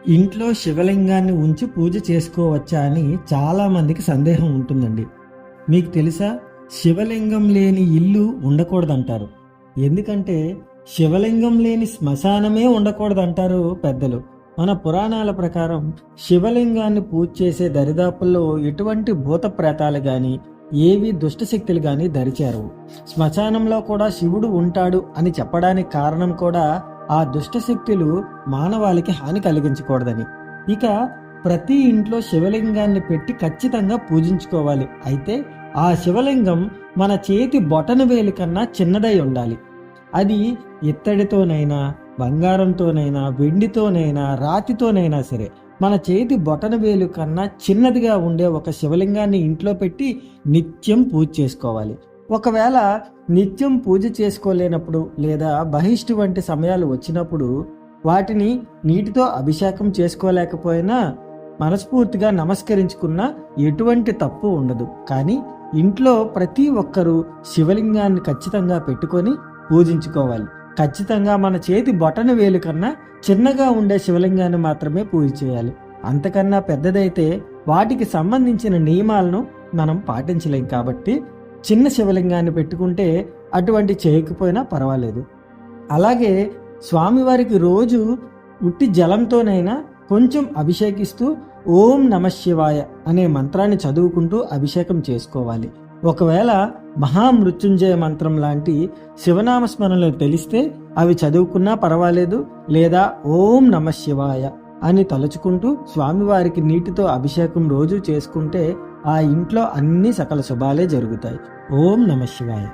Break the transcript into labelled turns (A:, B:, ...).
A: ఇంట్లో శివలింగాన్ని ఉంచి పూజ చేసుకోవచ్చా అని చాలా మందికి సందేహం ఉంటుందండి. మీకు తెలుసా, శివలింగం లేని ఇల్లు ఉండకూడదంటారు. ఎందుకంటే శివలింగం లేని శ్మశానమే ఉండకూడదంటారు పెద్దలు. మన పురాణాల ప్రకారం శివలింగాన్ని పూజ చేసే దరిదాపుల్లో ఎటువంటి భూత ప్రేతాలు గాని ఏవి దుష్టశక్తులు గాని దరిచేరవు. శ్మశానంలో కూడా శివుడు ఉంటాడు అని చెప్పడానికి కారణం కూడా ఆ దుష్టశక్తులు మానవాళికి హాని కలిగించకూడదని. ఇక ప్రతి ఇంట్లో శివలింగాన్ని పెట్టి ఖచ్చితంగా పూజించుకోవాలి. అయితే ఆ శివలింగం మన చేతి బొటన వేలు కన్నా చిన్నదై ఉండాలి. అది ఇత్తడితోనైనా, బంగారంతోనైనా, వెండితోనైనా, రాతితోనైనా సరే మన చేతి బొటన వేలు కన్నా చిన్నదిగా ఉండే ఒక శివలింగాన్ని ఇంట్లో పెట్టి నిత్యం పూజ చేసుకోవాలి. ఒకవేళ నిత్యం పూజ చేసుకోలేనప్పుడు లేదా బహిష్టు వంటి సమయాలు వచ్చినప్పుడు వాటిని నీటితో అభిషేకం చేసుకోలేకపోయినా మనస్ఫూర్తిగా నమస్కరించుకున్నా ఎటువంటి తప్పు ఉండదు. కానీ ఇంట్లో ప్రతి ఒక్కరూ శివలింగాన్ని ఖచ్చితంగా పెట్టుకొని పూజించుకోవాలి. ఖచ్చితంగా మన చేతి బొటన వేలు కన్నా చిన్నగా ఉండే శివలింగాన్ని మాత్రమే పూజ చేయాలి. అంతకన్నా పెద్దదైతే వాటికి సంబంధించిన నియమాలను మనం పాటించలేం. కాబట్టి చిన్న శివలింగాన్ని పెట్టుకుంటే అటువంటి చేయకపోయినా పర్వాలేదు. అలాగే స్వామివారికి రోజు ఉట్టి జలంతోనైనా కొంచెం అభిషేకిస్తూ ఓం నమః శివాయ అనే మంత్రాన్ని చదువుకుంటూ అభిషేకం చేసుకోవాలి. ఒకవేళ మహామృత్యుంజయ మంత్రం లాంటి శివనామ స్మరణలు తెలిస్తే అవి చదువుకున్నా పర్వాలేదు. లేదా ఓం నమః శివాయ అని తలుచుకుంటూ స్వామివారికి నీటితో అభిషేకం రోజు చేసుకుంటే ఆ ఇంట్లో అన్ని సకల శుభాలే జరుగుతాయి. ఓం నమః శివాయ.